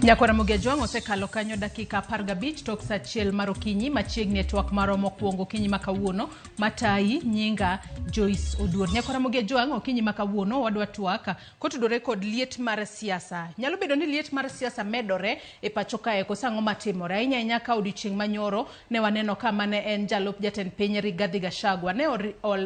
Nyakora Mugejuang osekalo kanyo dakika 15 tok sa achiel mar okinyi machiegni twak maro mokwongo okinyi makawuono matai nyinga Joyce Oduor. Nyakora Mugejuang okinyi makawuono wadwa twaka kotudore kod liet mar siasa. Nyalo bedo ni liet mar siasa medore e pacho kae kosango matimore. Inya ka odiochieng' manyoro ne waneno kama ne en jalup jatend piny Rigathi Gachagua ne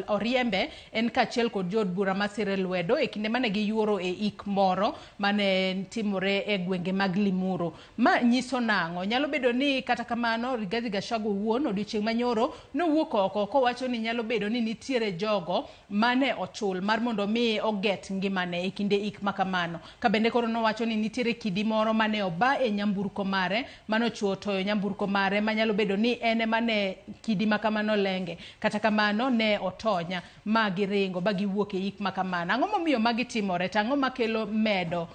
oriembe en kachiel kod jod bura masire lwedo e kinde mane giyuoro e ik moro mane timore e gwenge mag Limuru. Ma nyiso nango nyalo bedo ni kata kamano Rigathi Gachagua wuon odiochieng' manyoro no wuok oko kowacho ni nyalo bedo ni nitiere jogo mane ochul mar mondo mi oget ngimane e kinde ik makamano. Ka bende koro no wacho ni nitiere kidi moro mane oba e nyamburko mare mano chuo toyo nyamburko mare manyalo bedo ni ene mane kidi makamano lenge. Kata kamano ne otonya magi ringo bagi wuok e ik makamano. Ang'o momiyo magi timore tango makelo medo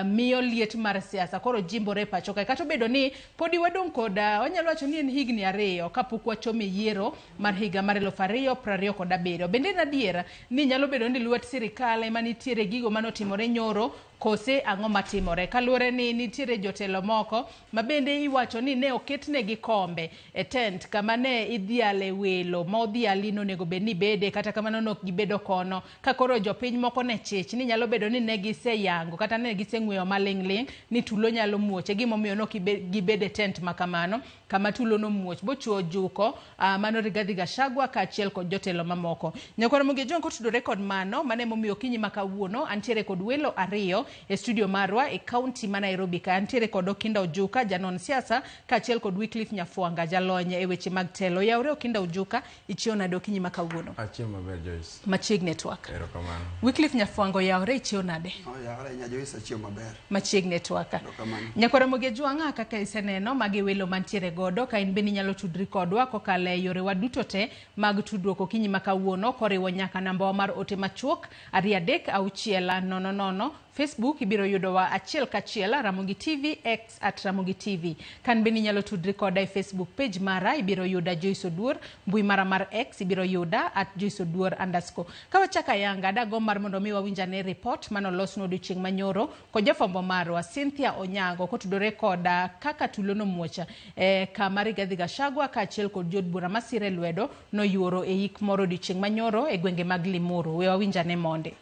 miyo liet mar siasa koro jimbore pacho kae kata bedo ni podi wadong koda onyalo wacho ni en higni 2 kapok wachome yiero mar higa mar 2027. Bende nadiera ni nyalo bedo ni lwet sirikal ema nitiere gigo manotimore nyoro kose ang'o matimore kaluore ni nitiere jotelo moko mabende iwacho ni ne oketnegi kombe e tent kama ne idhiale welo ma odhiali nonego bed ni bede kata kamano nok gibedo kono ka koro jopiny moko ne chich ni nyalo bedo ni ne giseyango kata ne giseng'weyo maling'ling ni tulo nyalo muoche gimomiyo nok gibede tent makamano kama tulo no muoch bochuo juko mano Rigathi Gachagua kaachiel kod jotelo mamoko. Nyakora Mugejuang kotudore kod mano mane momiyo okinyi makawuono antiere kod welo 2 e studio marwa e county ma Nairobi ka antiere kod Okinda Ojuka janon siasa kaachiel kod Wycliffe Nyafuanga jalony e weche mag telo. Yaure Okinda Ojuka ichiona dokinyi makawuono. Achie maber Joyce. Machieg network. Erokamano. Wycliffe Nyafuanga yaure ichiona de. Yaure nya Joyce achie maber. Machieg network. Erokamano. Nyakora Mugejuang kaka iseneno magi welo mantiere godo ka in beni nyalo tudri kodwa kokale yore waduto te mag tudruok okinyi makawuono koriwo nyaka namba mar ote machuok 236600. Facebook ibiro yudowa achiel kachiel Ramogi TV X @Ramogi TV. Kan beni nyalo tudri koda e Facebook page mara ibiro yuda Joyce Oduor, mbui mara mar X ibiro yuda @JoyceOduor_. Kawachaka yanga dago mar mondo mi wawinjane report manolos no odiochieng' manyoro ko jafombo marwa Cynthia Onyango kotudore koda kaka tulono muocha kama Rigathi Gachagua kaachiel kod jod bura masire lwedo no yuoro e ik moro odiochieng' manyoro e gwenge mag Limuru. We wawinjane monde.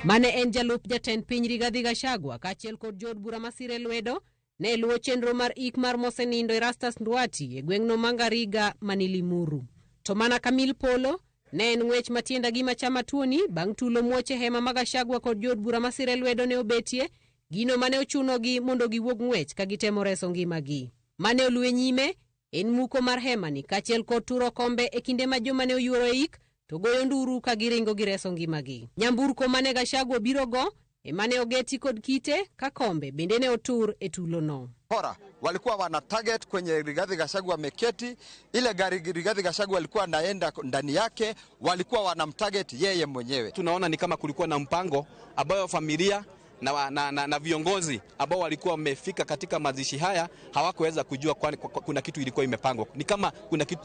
Mane en jalup jatend piny Rigathi Gachagua kaachiel kod jod bura masire lwedo ne luwo chenro mar ik mar mosenindo Erastus Nduati e gweng'no Mangariga mani Limuru. To mana Kamil Polo ne en ng'wech matienda gi machama tuoni bang' tulo muoche hema mag Gachagua kod jod bura masire lwedo ne obetie gino mane ochunogi mondo giwuog ng'wech ka gitemo reso ngimagi. Mane oluwe nyime en muko mar hemani kaachiel kod turo kombe e kinde ma joma ne oyuoro e ik to goyo nduru ka giringo gireso ngimagi. Nyamburko mane Gachagua biro go emane ogeti kod kite ka kombe bende ne otur e tulo no. Hora walikuwa wana target kwenye Rigathi Gachagua meketi, ile gari Rigathi Gachagua alikuwa anaenda ndani yake, walikuwa wanamtarget yeye mwenyewe. Tunaona ni kama kulikuwa na mpango ambayo familia na viongozi ambao walikuwa wamefika katika mazishi haya hawakuweza kujua kuna kitu ilikuwa imepangwa. Ni kama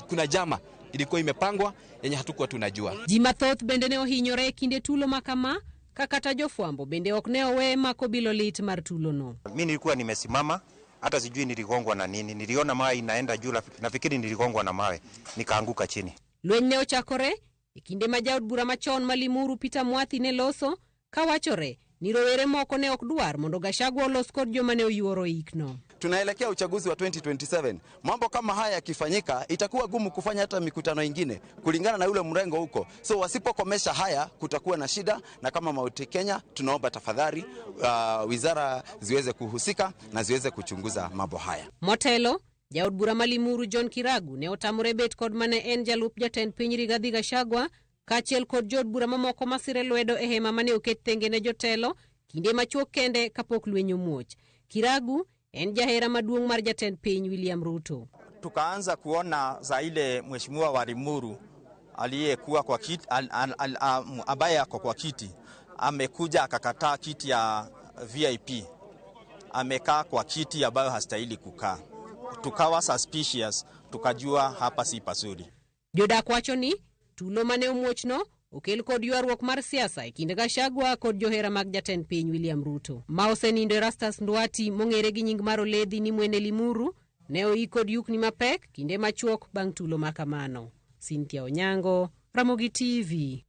kuna jama ilikuwa imepangwa yenye hatukuwa tunajua. Jimathoth bende ne ohinyore kinde tulo makama kakata jofwambo bende ok ne owe mako bilo lit mar tulo no. Mimi nilikuwa nimesimama hata sijui niligongwa na nini. Niliona mawe inaenda juu, nafikiri niligongwa na mawe nikaanguka chini. Lweny ne ochakore e kinde ma jaod bura machon Malimuru Peter Mwathi ne loso kawachore ni rowere moko ne ok dwar mondo Gachagua olos kod joma ne oyuoro ikno. Tunaelekea uchaguzi wa 2027. Mambo kama haya yakifanyika itakuwa gumu kufanya hata mikutano ingine kulingana na ule mrengo huko. So wasipokomesha haya kutakuwa na shida, na kama Mauti Kenya tunaomba tafadhali wizara ziweze kuhusika na ziweze kuchunguza mambo haya. Motelo jaod bura Malimuru John Kiragu ne otamore bet kod mane en jalup jatend piny Rigathi Gachagua kaachiel kod jod bura mamoko masire lwedo e hema mane oket tenge ne jotelo kinde machuok kende kapok lwenyo muoch. Kiragu en jahera maduong' mar jatend piny William Ruto. Tukaanza kuona za ile mheshimiwa wa Limuru aliyekuwa kwa kiti ambaye ako kwa kiti amekuja akakataa kiti ya VIP, amekaa kwa kiti ambayo hastahili kukaa. Tukawa suspicious, tukajua hapa si pazuri. Jodak wacho ni tulo mane omuochno okel kod ywaruok mar siasa e kinde Gachagua kod johera mag jatend piny William Ruto. Ma osenindo Erastus Nduati mong'ere gi nying mar Oledhi ni Mwene Limuru ne oik kod yukni mapek kinde machuok bang' tulo makamano. Cynthia Onyango, Ramogi TV.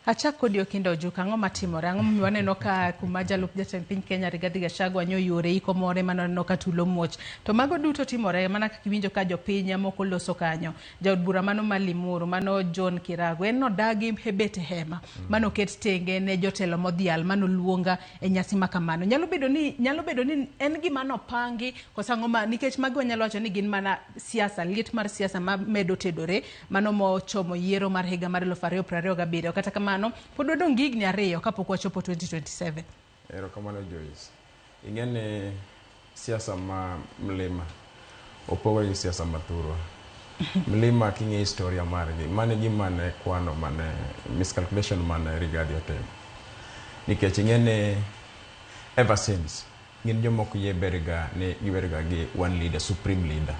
Achak kod Okindo Ojuka, ang'o matimore? Ang'o momiyo waneno ka kuma jalup jatend piny Kenya Rigathi Gachagua nyoyore iko more manoneno ka tulo muoch. To mago duto timore mana kaka iwinjo ka jopiny moko loso kanyo. Jaod bura mano Malimuru, mano John Kiragu, en nodagi hebete hema. Mano ket tenge ne jotelo modhial, mano luonga e nyasi makamano. Nyalo bedo ni en gima nopangi kosango ma nikech mago nyalo wacho ni gin mana siasa, liet mar siasa ma medo tedore, mano mochomo yiero mar higa mar 2027 kata kama pod odong' higni 2 kapok wachopo 2027. Erokamano Joyce. Ing'ene siasa ma mlima opogore gi siasa mathurwa. Mlima king'e historia margi, mane gima ne kwano mane miscalculation mane Rigathi otimo. Nikech ing'ene ever since gin jomoko yiberga gi one leader, supreme leader.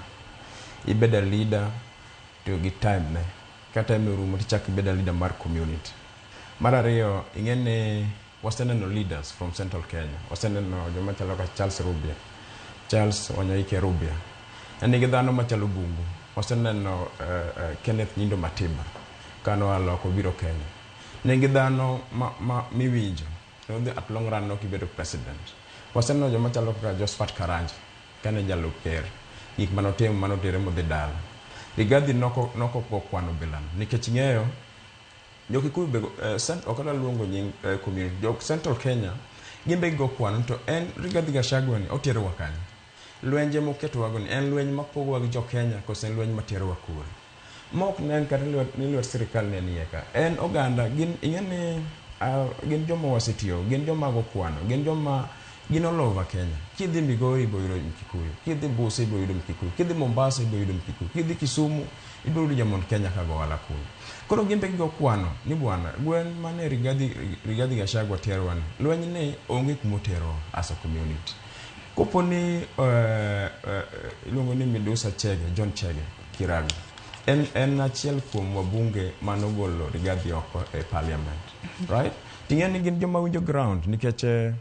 Ibeda leader to gi time ne. Kata emerumo tichak ibeda leader mar community. Mar ariyo, ing'ene waseneno leaders from Central Kenya. Waseneno joma chalo ka Charles Wanyaike Rubia. Nigi dhano machalo Bungu. Waseneno Kenneth Nyindo Matiba kano aloko biro Kenya. Nigi dhano miwinjo. At long run no kibedo president. Waseneno joma chalo ka Josephat Karanja kane jalup ker. Gik manotimo manotere modhi dala. Rigathi noko kwano bilano. Nikech ng'eyo Jokikuyu okada luongo nying community jok Central Kenya gimbe go kwano to en Rigathi Gachagua ni otero wakanya. Lwenje moketo wago ni en lwenje mapogo wag jo Kenya kose en lwenje matero wakure. Mok nen kata ni sirikal ne nieka. En oganda gin ing'ene gin joma wasetiyo, gin joma go kwano, gin joma gin all over Kenya. Kidhi Migori boyudo Mkikuyu, kidhi Busia boyudo Mkikuyu, kidhi Mombasa boyudo Mkikuyu, kidhi Kisumu iboyudo jamon Kenya kago wala kuno. Koro gimbe go kwano ni bwana gwen mane Rigathi Gachagua terwan lweny ne onge kumotero as a community. Koponi ilongo ni Medusa Chege, John Chege Kiragu. En achiel kuom wabunge manogolo Rigathi oko e parliament. Right? Ting'eni gin joma winjo ground nikech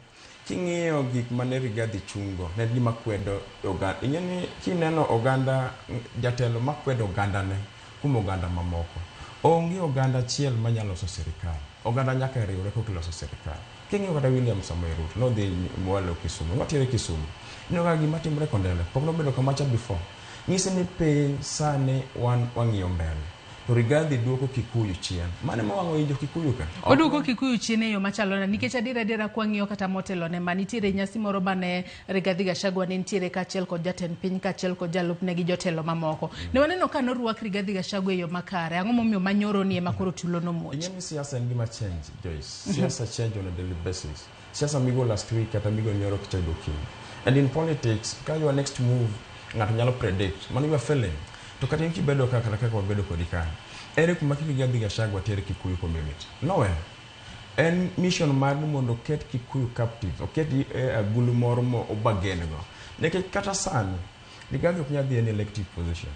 king'iyo gik mane Rigathi chungo, ne gima kwedo oganda. Ing'eni kineno oganda jatelo makwedo oganda ne kuom oganda mamoko. Onge oganda achiel manyalo loso sirikal. Oganda nyaka riwre kok loso sirikal. King'iyo kata William Samoei Ruto nodhi mwalo Kisumu, notere Kisumu. Inoga gima timore kondele, pok nobedo kamacha before. Ng'ise ni piny sane wang'iyo mbele. To Rigathi duoko Kikuyu chien. Mane mawang'o injo Kikuyu ka? Oduoko Kikuyu chien e yo machalo na nikech adira kwang'iyo kata motelo ne manitiere nyasi moro bane Rigathi Gachagua ne nitiere kachiel kod jatend piny kachiel kod jalup ne gi jotelo mamoko. Ne waneno ka norwak Rigathi Gachagua e yo makare. Ang'o momiyo manyoro ni ema koro tulo no muoch. Ing'eni siasa en gima change, Joyce. Siasa change on a daily basis. Siasa migo last week kata migo nyoro kichago kiny. And in politics, ka your next move ng'ato nyalo predict. Mano you are failing. To kata inki bedo kaka wabedo kodika. Ere kuma Rigathi Gachagua tere Kikuyu community. Nowhere. En mission mar mondo ket Kikuyu captive. Oket agulu moro mo obagenego. Nekech kata sani Rigathi ok nyal dhi en elective position.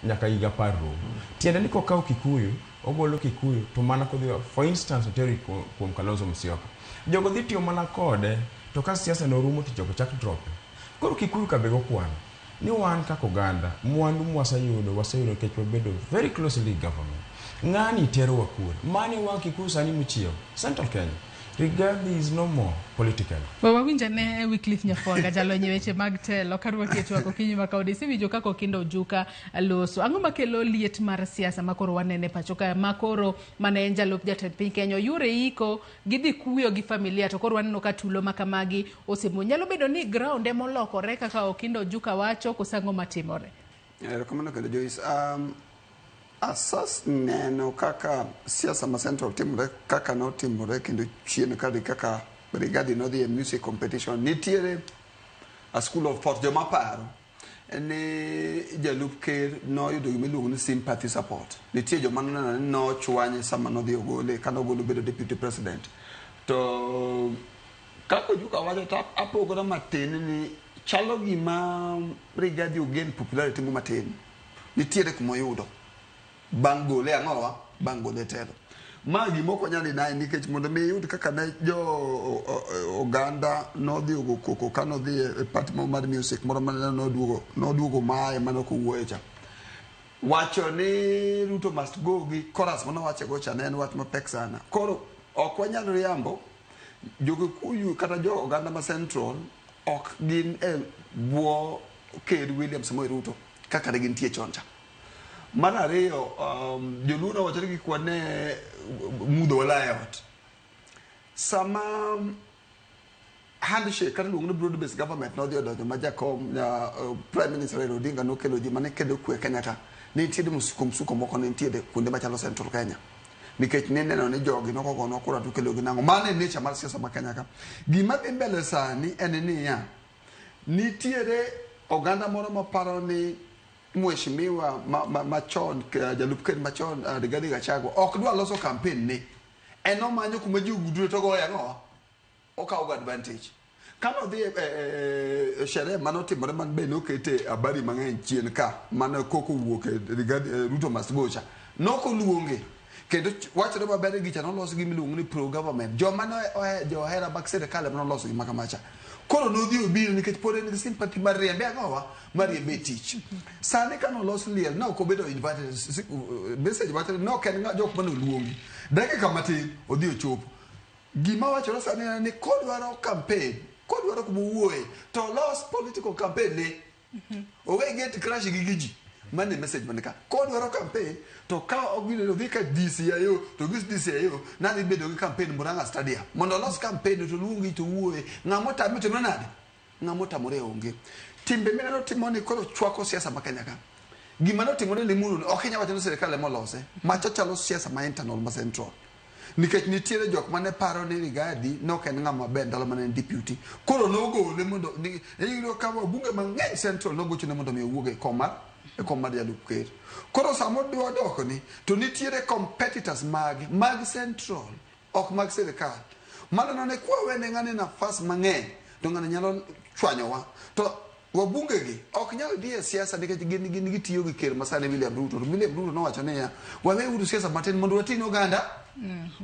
Nyaka higa parro. Tiende ni kokao Kikuyu, ogolo Kikuyu to mana kodhi for instance oteri kuom Kalonzo Musyoka. Jogo dhi tiyo mana kode to ka siasa no rumo to jogo chak drop. Koro Kikuyu kabego kwano. Ni wan kaka oganda, mwandu waseyudo kech wabedo very closely government. Ng'ani tero wakure. Mani wa Kikuyu sani muchio. Central Kenya. Rigathi is no more political. Wawinja ne Wycliffe Nyafonga jalo nyeweche mag telo karwa ketu wako kinyi makaudi sivijo kako Okindo Ojuka loso. Ang'o makelo liet mar siasa makoro wanene pachoka makoro mane en jalup jatend piny Kenya yure iko gidhi kuyo gi familia to koro waneno ka tulo makamagi osemo nyalo bedo ni ground emolokore kaka Okindo Ojuka wacho kosango matimore. Rekomendo kendo Joyce asas neno kaka siasa ma Central timore kaka no timore kendo chien kaka Rigathi no the music competition nitiere a school of thought joma paro ne jalup ker no yudo gimiluongo ni sympathy support. Nitie joma no chwanye sama no dhi ogole kana ogolo bedo deputy president. To kako Ojuka wacho tap apogora matin ni chalo gima Rigathi ogen popularity mo matin. Nitiere kuma yudo bang' gole ang'owa bango le telo magi moko nyali na nikech mondo mi yud kaka ne jo oganda no dhi ugo koko kano dhi party mar music moro mane no duogo mae mano ko wuecha wacho ni Ruto must go gi chorus mano wache go cha ne en wach mapek sana koro ok wanyal riambo Jokuyu kata jo oganda ma Central ok gin buo Ker William Samoei Ruto kaka ne gintie choncha mar ariyo joluo wacho ni kwane mudho walayot sama handshake kata luongo ni broad based government no dhi odonjo ma jakom Prime Minister Raila Odinga nokelo ji mane kedo kwe Kenya ka ne nitiere msuko moko ne nitiere kuonde machalo Central Kenya nikech ne neno ni jogi noko gono kura to kelo gi nango mane nature mar siasa ma Kenya ka gima dhi mbele sani en ni ya nitiere oganda moro maparo ni mheshimiwa machon jalup ker machon Rigathi Gachagua ok dwa loso campaign ni eno manyo kuma ji gudure to go yango okaw advantage kano dhi shere manotimore man be nokete habari mang'eny chien ka mane koko wuok Rigathi Ruto must go cha noko luonge kendo wachore maber gi cha noloso gi miluongo ni pro government joma no johera mag sirkal ma noloso gi makamacha koro nodhi obiro nikech pod en gi sympathy mar riembe agowa mar riembe tich sani ka noloso liel no ko bedo invited message wachore no ken jok mane oluongi dakika matin odhi ochopo gima wachore sani ni kodwaro campaign kodwaro kumowuoye to los political campaign ne owe get crash gi giji mane message manika kodwaro campaign to ka ogwilo dhi ka DCIO to gis DCIO na dhi bedo gi campaign Murang'a Stadium mondo los campaign to luongi to wuoye ng'amo tame to nade ng'amo tamore onge timbe mene no timoni koro chwako siasa ma Kenya ka gima no timone Limuru ok Kenya wacho serikal emo lose macho chalo siasa ma internal ma Central nikech nitiere jok mane paro ni Rigathi no ken ng'ama ber ndalo mane deputy koro nogole mondo ni yiro ka bunge mang'eny Central nogocho ne mondo mi owuoge komar jalup ker koro samo dwoko ni to nitiere competitors mag Central ok mag serikal mano ne kwa wene ng'ane nafas mang'eny to ng'ane nyalo chwanyowa to wabunge gi ok nyal die siasa nikech gin gitiyo gi ker masane William Ruto nowacho ne ya wawe uru siasa matin mondo watino oganda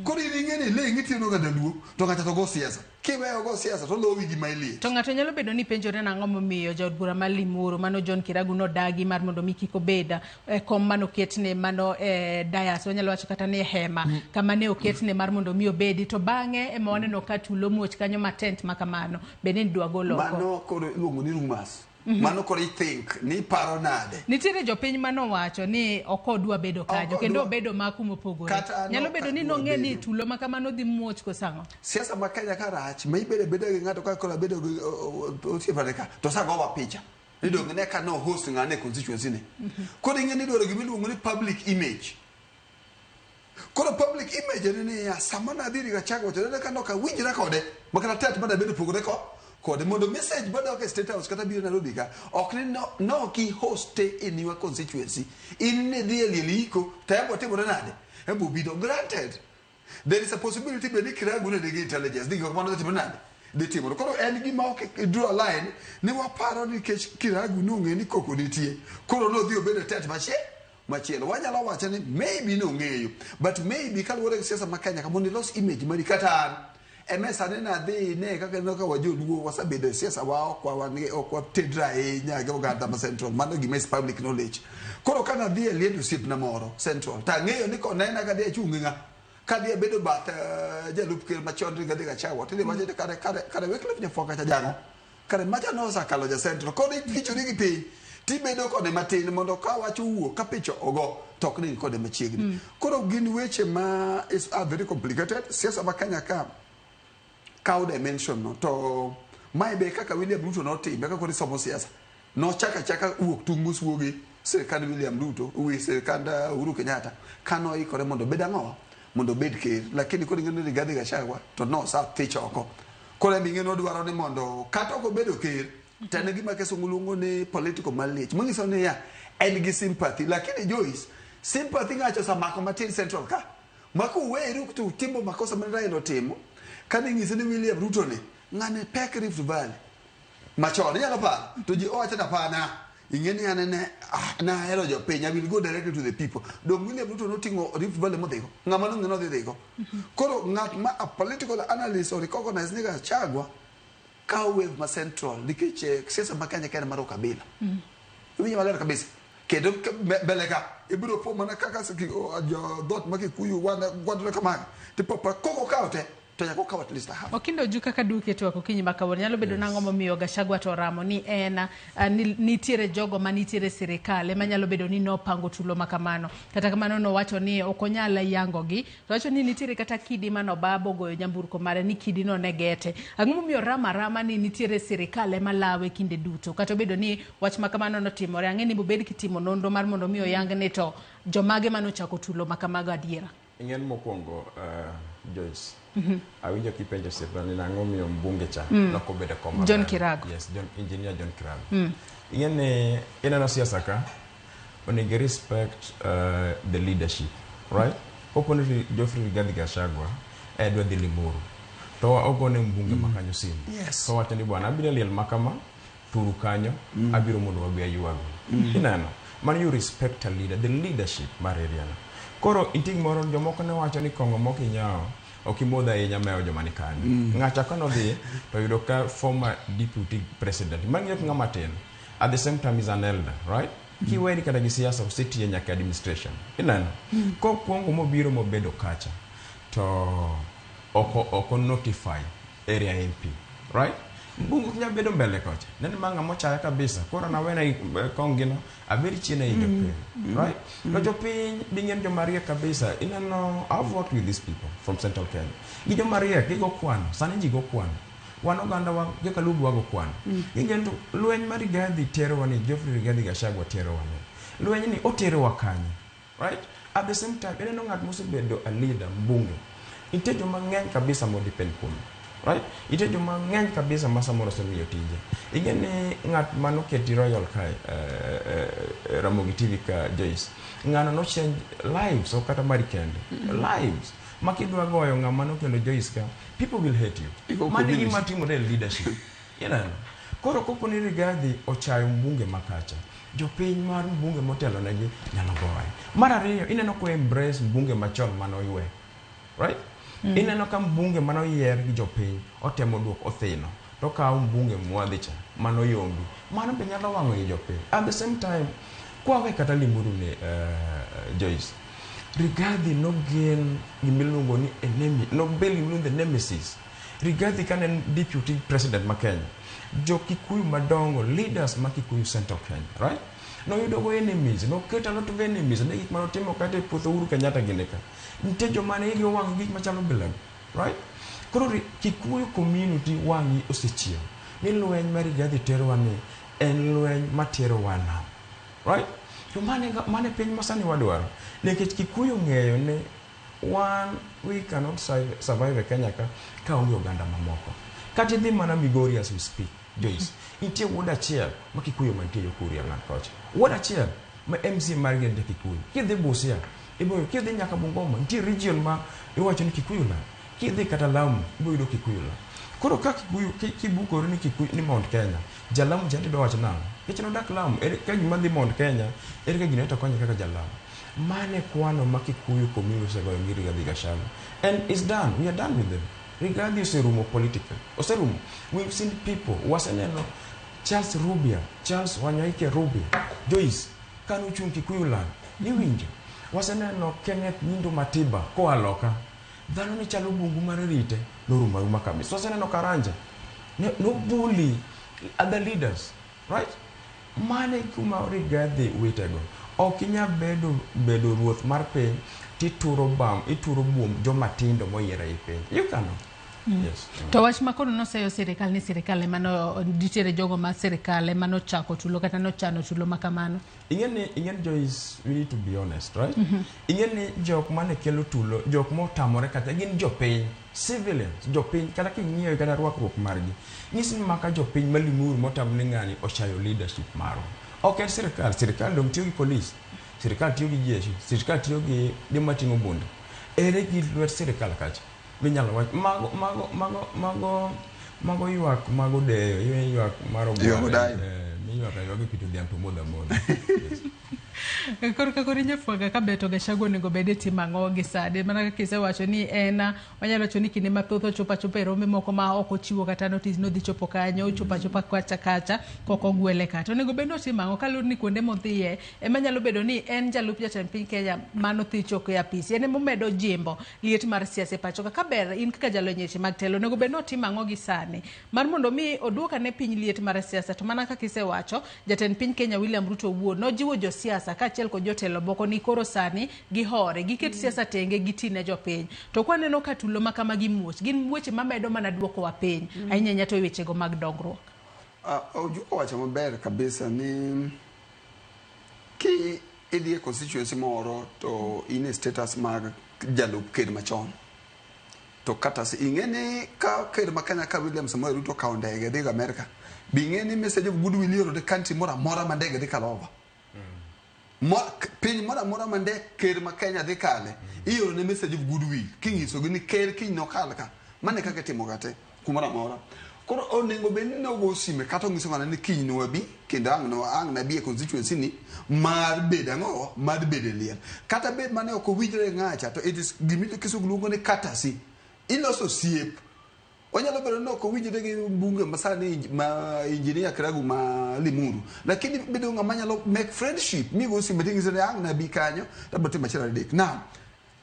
koro ing'eni le ng'itiyo oganda luo to ng'ato to go siasa kiweyo go siasa to lowi gi maili to ng'ato nyalo bedo ni penjore nang'o momiyo jaod bura mar Limuru mano John Kiragu no dagi mar mondo mi kik obeda kom mano ketne mano dayas wanyalo wacho kata ni hema kama ne oketne mar mondo mi obedi to bang'e ema waneno ka tulo muoch kanyo matent makamano bende ni dwa golo mano koro iluongo ni rumas mano koro think ni paro nade nitiere jopiny mano wacho ni okodwa bedo kajo kendo obedo makumo pogore nyalo bedo ni nong'e ni tulo makamano dhi muoch kosango siasa ma Kenya ka rach ma ibedo gi ng'ato ka koro bedo gi osiepare ka to sagowa picha ni dong ne ka no host ng'ane constituency ne koro ing'e ni dwaro gimiluongo ni public image koro public image ni ya sama na dhiri Gachagua to ne ka no ka winjra kode makata tet mada bedo pogore kode mondo message bado ke state house kata biro Nairobi ka ok ni no ki host in your constituency in ne dhi liliko tayabo timore nade ebo bido granted there is a possibility be ni Kiragu ne gi intelligence digo mondo timore nade de timore koro en gima ok draw line ni waparo ni Kiragu no ng'e ni koko nitie koro no dhi obedo tet machielo wanyalo wacho ni maybe no ng'eyo but maybe kaluwore gi siasa ma Kenya ka mondo los image mari kata emesa nena dhi ne kaka no ka wajoluo wasabedo siasa wao kwa wange okwa tedra nyaga oganda ma Central mano gima public knowledge koro kana dhi leadership na moro Central ta ng'eyo ni ko nena ka dhi chunga ka dhi bedo bat jalup ker machon Rigathi Gachagua tinde waje kare Wycliffe Nyafoka cha jango kare macha no sakalo ja Central koro ipicho ni piny tibedo kode matin mondo ka wacho wuo ka picho ogo tok ni kode machiegni koro gin weche ma is very complicated siasa ma Kenya ka cow dimension no to mai be kaka William Ruto no timbe kaka kori somo siasa no chaka wuok tungus wuogi sirkand William Ruto uwi sirkand Uhuru Kenyatta kano ikore mondo bedang'o mondo bed ker lakini kodi ng'eni Rigathi Gachagua to no sa thichoko kore mi ng'eno dwaro ni mondo kata ok obedo ker tane gima kesungulungo ni political mileage mungiso ni ya en gi sympathy lakini Joyce sympathy ngacho sa mako matin Central ka maku weru kutu timbo makosa manrailo timo kani ng'ise ni William Ruto ne ng'ane pek Rift Valley machon nyalo pa to ji owacho na pana ingeni anene na hero jo piny, I will go directly to the people. Dong William Ruto notingo Rift Valley modhigo, ng'ama nonge nodhi dhigo. Koro ng'at ma a political analyst or recognize ni Gachagua kawo wave ma central nikech siasa ma Kenya kaen mar ukabila. Iwinjo maler kabisa. Kendo mbele ka ibiro po mana kaka jo dot ma Kikuyu wadre kama tipo pa koko kaote to nyako kawo at least half. Okindo ju kaka duke to okinyi makawuono nyalo bedo nang'o momiyo Gachagua to ramo ni nitiere jogo ma nitiere sirikal ema nyalo bedo ni nopango tulo makamano. Kata kamano nowacho ni ok onyal yango gi. To wacho ni nitiere kata kidi mano babo goyo nyamburko mare ni kidi no negete. Ang'o momiyo rama ni nitiere sirikal ema lawe kinde duto. Kata bedo ni wach makamano notimore ang'eni bobed kitimo nonro mar mondo miyo yang ne to jomage mano chako tulo makamago adiera. Ingen mokwongo Joyce. Awinjo kipenjo sirna ni nang'o miyo mbunge cha nokobedo koma John Kirago. Yes, engineer John Kirago. Ingen ineno siasa ka onego respect the leadership, right? Opo ni Geoffrey Rigathi Gachagua edwa dhi Limuru to ogone mbunge makanyo simu. Yes. So wacho ni bwana abiro liel makama turu kanyo abiro mondo wabi ayuago. Ineno man you respect a leader, the leadership mar area no. Koro iting moro jomoko ne wacho ni kongo moko inyao okimodha ahinya mewo joma ni kanyo. Ng'acha kano dhi to yudo ka former deputy president mangi ok ng'ama tin at the same time is an elder, right? Kiweni kata gi siasa osetiye nyaka administration. Ineno ko kuongo mobiro mobedo kacha to oko notify area MP, right? Mbungu kinya bedo mbele kocha. Nani manga mocha kabisa. Kora na wena kongino abiri china ijope. Right? No jope dingen jo Maria kabisa. Inano I've worked with these people from Central Kenya. Gijo Maria kigo kwano, sani jigo kwano. Wano ganda wa joka lubu wago kwano. Ngento luenyi mari Rigathi tero wani Geoffrey Rigathi Gachagua tero wani. Luenyi ni otero wakanyi. Right? At the same time, inano ngat musu bedo a leader mbunge. Itejo mang'eny kabisa mo depend kuno. Right? Ite joma ng'eny kabisa masa moro semiyo tije. Ingeni ng'at mano keti Royal Kai Ramogi TV ka Joyce. Ng'ano no change lives o kata mari kende. Lives. Makidwa goyo ng'ama no kendo Joyce ka. People will hate you. Mani gima timore leadership. Ineno. Koro kopo ni Rigathi ochayo mbunge makacha. Jopiny mar mbunge motelo negi nyalo goye. Mar ariyo ineno ko embrace mbunge machon mano ywe. Right? Ineno ka mbunge mano yier gi jopiny otemo duoko othino to kawo mbunge mwadhicha mano yombi mano be nyalo wang'o gi jopiny. At the same time kwawe kata Limuru ne Joyce Rigathi no gen gimiluongo ni enemy no beli the nemesis. Rigathi kanen deputy president ma Kenya jo Kikuyu madongo leaders ma Kikuyu Central Kenya, right? No yudo go enemies, no keta lot of enemies, ne gik manotimo kata puotho Uhuru Kenyatta gineka. Nite joma ne igi wang' gik machalo bilang, right? Koro Kikuyu community wangi osechieo. Ni lweny ma Rigathi tero wani en lweny matero wana, right? To mane piny masani wadwaro. Nikech Kikuyu ng'eyo ne we cannot survive Kenya ka onge oganda mamoko. Kati dhi mana Migori as we speak, Joyce. Intie wuod achiel ma Kikuyu mantie yo Kuria land kocha. Wuod achiel ma MC margen de Kikuyu. Kidhi Busia, iboyo kidhi nyaka Bungoma, intie region ma iwacho ni Kikuyu land. Kidhi kata Lamu, iboyo do Kikuyu land. Koro ka Kikuyu kibukore ni Kikuyu ni Mount Kenya. Jalamu jandi do wacho nango. Kichino dak Lamu, ka gima dhi Mount Kenya, ka gina to konye kaka Jalamu. Mane kwano ma Kikuyu community segoyo ngiri Rigathi Gachagua. And it's done. We are done with them. Rigathi oserumo political. Oserumo. We've seen people. Waseneno Charles Rubia, Charles Wanyaike Rubia, Joyce, kanu chung Kikuyu land. Ni winjo. Waseneno Kenneth Nyindo Matiba, ko aloka. Dhano ni chalo bungu marerite. Noruma ruma kabisa. Waseneno Karanja. No bully other leaders. Right? Mane kuma Rigathi witego. Okinya bedo ruoth mar piny tituro buom joma tindo moyiera e piny. You cannot. Yes. To wach makono noseyo sirikal ni sirikal mano ditiere jogo ma sirikal mano chako tulo kata no chano tulo makamano. Ingen Joyce, we need to be honest, right? Ingen jok mane kelo tulo, jok mo tamore kata gin jopiny, civilians, jopiny kata king'iyo kata rwakruok margi. Ng'isi maka jopiny ma Limuru motamne ng'ani ochayo leadership maro. Ok sirikal dong tiyo gi police, sirikal tiyo gi jeshi, sirikal tiyo gi joma ting'o bunde. Ere gi lwet sirikal kacha. Minyalo wach mago ywak mago deyo ywak maro Minywa ka yogi pito dhiang' to modho amodha. Korka koro inyafuaga ka Beto Gachagua onego bed e tim ang'o gi sade, mana kaka isewacho ni en wanyalo wacho ni kinde mathoth ochopo achopa e rombe moko ma ok ochiwo kata notice nodhi chopo kanyo, ochopo achopa kacha kok ogwele kata. Onego bed notim ang'o kaluwore ni kuonde modhiye ema nyalo bedo ni en jalup jatend piny Kenya mano thichoko e apisi, en emomedo jimbo liet mar siasa e pacho ka ber in kaka jalony weche mag telo onego bed notim ang'o gi sani mar mondo mi oduoka ne piny liet mar siasa. To mana kaka isewacho jatend piny Kenya William Ruto wuon nojiwo josiasa kaachiel kod jotelo moko ni koro sani gihore giket siasa tenge gitine jopiny. To kwaneno ka tulo ma kama gi muoch gin weche mamedo mana duoko wa piny ahinya to wechego mag dongruok. Ojuko wacho maber kabisa ni ki idhi constituency moro to in status mag jalup ker machon to kata ing'eni ka ker ma Kenya ka William Samoei Ruto ka ndege dhi Amerika bing'eni message of goodwill yoro de country mora mora ma ndege dhi kalova piny mora mora ma ndege ker ma Kenya dhi kale iyoro ne message of goodwill kinyiso gi ni ker kinyo kalka mane kaka timo gate kumora mora. Koro onego bed ni nogo sime kata ngiso ngana ni kiny no abi kendo ang na bi e constituency ni mar bed ang'o mar bed liel kata bed mane ok owinjre ng'acha to it is gimito kisugluongo ni katasi iloso siep onyalo bedo no ko winjre gi bunge masani ma engineer Kiragu ma Limuru lakini bedo ng'ama nyalo make friendship mi go sime tingi sene ang na bi kanyo to bote machira dek na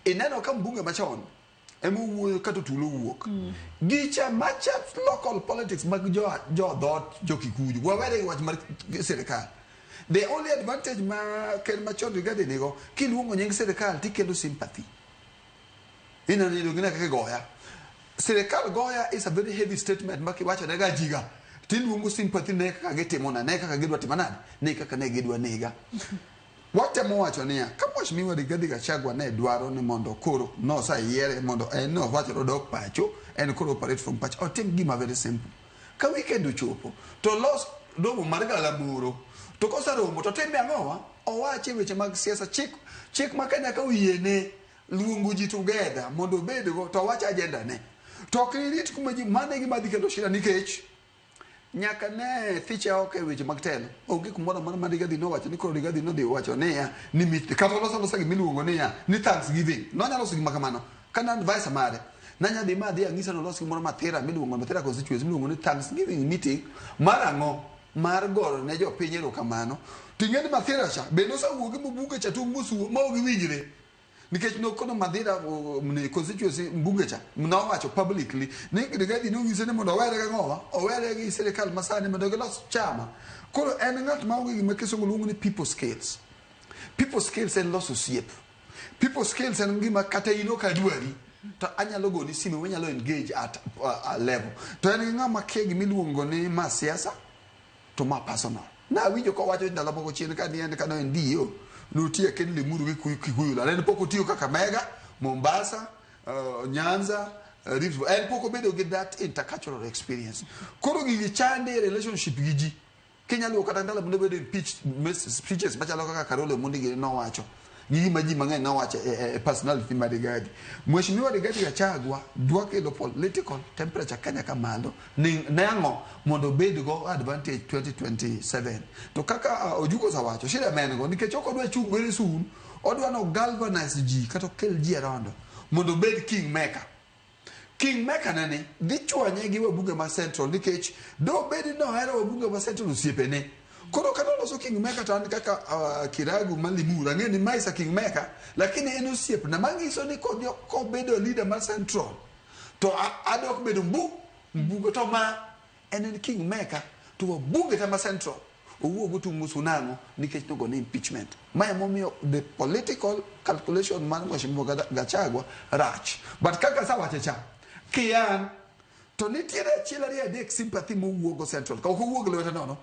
ineno ka bunge machon emu kato tulo wuok gicha macha local politics mag jo dot jo Kikuyu wawere wach mar serikal. The only advantage ma kel machon regarding nego kiluongo nying serikal tikelo sympathy ina ni dogina kake goya serikal goya is a very heavy statement maki wacho nega jiga tiluongo sympathy ne kaka gitimo na ne kaka gidwa timanade ne kaka ne gidwa nega. Watemo wacho niya ka Mheshimiwa Rigathi Gachagua ne dwaro ni mondo koro no sa yiere mondo no wacho dok pacho en koro operate from pacho otim gima very simple ka weekend ochopo to los domo mar Galamuro to kosaromo to timbe ang'owa owache weche mag siasa chik ma Kenya ka oyiene luongo ji together mondo bedgo to wacha agenda ne to kirit kuma ji mane gima dhi kelo shida nikech nyaka ne thiche oke weche mag telo onge kumoro mar Rigathi no wacho ni koro Rigathi no dhi wacho niya ni mit kata loso gi miluongo niya ni Thanksgiving no nyalo loso gima kamano kana advice mare nanya dhi ma dhi ang'isa no loso gimoro Mathira miluongo Mathira constituency miluongo ni Thanksgiving meeting mar ang'o mar goro ne jopiny erokamano ting'eni Mathira cha bende osawuogi mobuge cha tung musuo ma ok winjre nikech nokono Mathira constituency mbunge cha mnawacho publicly ni Rigathi no ng'ise ni mondo owere ga ng'owa owere gi serikal masani mondo gilos chama. Koro en ng'at ma onge gima kisungu luongo ni people skills en loso osiep people skills en gima kata ino ka dwari to anyalo goni sime wanyalo engage at a level to en ng'ama ke gimiluongo ni ma siasa to ma personal na winjo ko wacho ndalo moko chien ka ni en kana ndio nutie ken Limuru gi Kikuyu la en poko tiyo kaka Mega Mombasa Nyanza Rift en poko bedo gi that intercultural experience koro gi chande relationship gi ji Kenya lo kata ndalo mne bedo speeches machalo kaka Karolo Mundi no wacho gi maji mang'eny no wacho personality mar Rigathi. Mheshimiwa Rigathi Gachagua dwa kelo political temperature Kenya kamalo ni nango mondo bedgo advantage 2027 to kaka ojuko za wacho shida mengo nikech ok odwa chung very soon odwa no galvanize ji kata kel ji around mondo bed kingmaker nani dhi chwanye gi wabunge ma central nikech do bed no hero wabunge ma central osiepene koro kana loso kingmaker tan kaka Kiragu ma Limuru ng'eni maisa kingmaker lakini en osiep na mangiso ni ko bedo leader ma central to adok bedo mbugo to ma en kingmaker to wabunge ta ma central owuogo tung musunango nikech nogo ni impeachment ma emomiyo the political calculation man Mheshimiwa Gachagua rach but kaka sawache cha kian to nitiere chilari adek sympathy mowuogo central ka owuogo lweta nono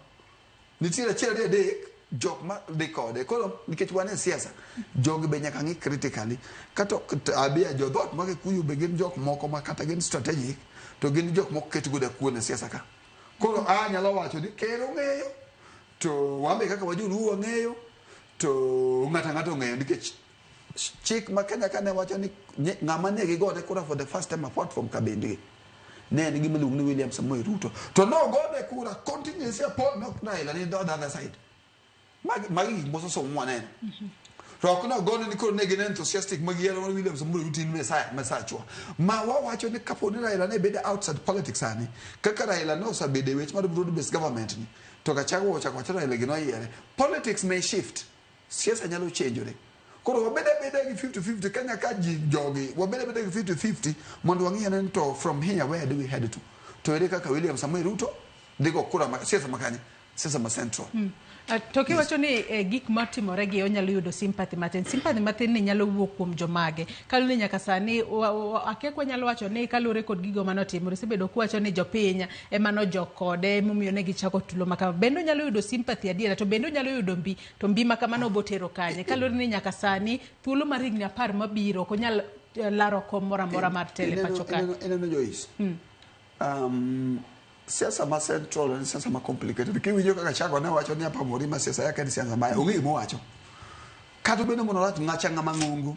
nitiere chilari adek jok ma dekode koro nikech wan e siasa jogi be nyaka ng'i critically kata abia jodhot ma Kikuyu be gin jok moko ma kata gin strategic to gin jok moko ket goda kuone siasa ka koro nyalo wacho ni kero ng'eyo to wambe kaka wajulu wang'eyo to ng'ata ng'eyo nikech chik ma Kenya kane wacho ni ng'ama ne gigone kura for the first time apart from Kabende ne ni gima luong ni William Samoei Ruto to no gode kura contingency Paul nok Raila ni the other side magi moso so mwane to kuna gode ni ko ne gene enthusiastic magi yelo William Samoei Ruto ni message ma wacho ni kapo ni Raila ne bede outside politics ani kaka Raila no sa bede wech mar broad based government ni to kachago chakwa Raila gino yere politics may shift siasa nyalo change koro wabede gi 50-50 Kenya ka jogi wabede gi 50-50 mondo wangia nento from here where do we head to ere kaka William Samoei Ruto digo kura siasa makanye siasa ma central Toki wacho ni gik matimore gi onyalo yudo sympathy matin ni nyalo wuok kuom jomage kalu ni nyaka sani akekwa nyalo wacho ni kalure kod gigo manotimore sebedo kuwacho ni jopiny emano jokode mumiyo ne gichako tulo makama bendo nyalo yudo sympathy adiera to bendo nyalo yudo mbi makamano botero kanye kalure ni nyaka sani thuolo mar higni 10 mabiro ko nyal laro kom mora mar tele pacho ka eneno Joyce siasa ma central ni siasa ma complicated kiwinjo kaka Chagwa ne wacho ni hapa Murima siasa yake ni siasa mbaya onge mo wacho katu beno mono rat ngachanga mangungu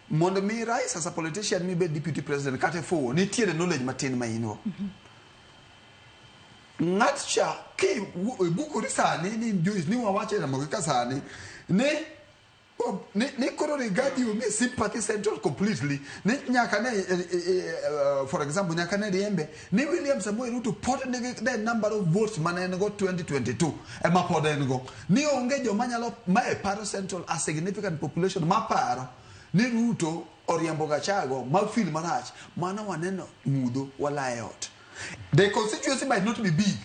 mondo mi rais as a politician mi be deputy president kate fo ni tiere knowledge matin ma ino ngacha ki buku risani ni Joyce ni wawache na mogika sani ni koro regadi unge sympathy central completely ni nyaka ne for example nyaka ne riembe ni William Samoei Ruto pot the number of votes manene go 2022 ema poden go ni onge jo manyalo mae paro central a significant population maparo ni Ruto oriembo Gachagua ma feel manach mana waneno mudo wala yot the constituency might not be big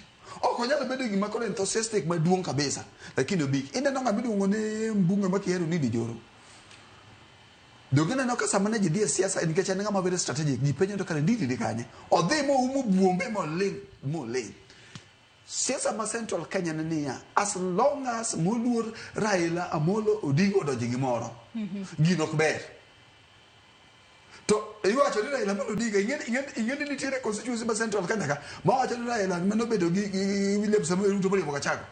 konyalo bedo gima koro enthusiastic maduong kabisa lakini big inde no ngabidu ngone mbunge makiero ni dijoro dogena no kasa mana jidie siasa nikech en ngama very strategic jipenyo to kale ndidi dikanye odhi mo umu buombe mo ling siasa ma central Kenya niya as long as muluor Raila Amolo Odinga odoji gimoro gino kber to iwacho ni Raila Amolo Odinga ingeni ni tiere constituency ma central Kenya ka ma wacho ni Raila mano bedo gi William Samoei Ruto bali Gachagua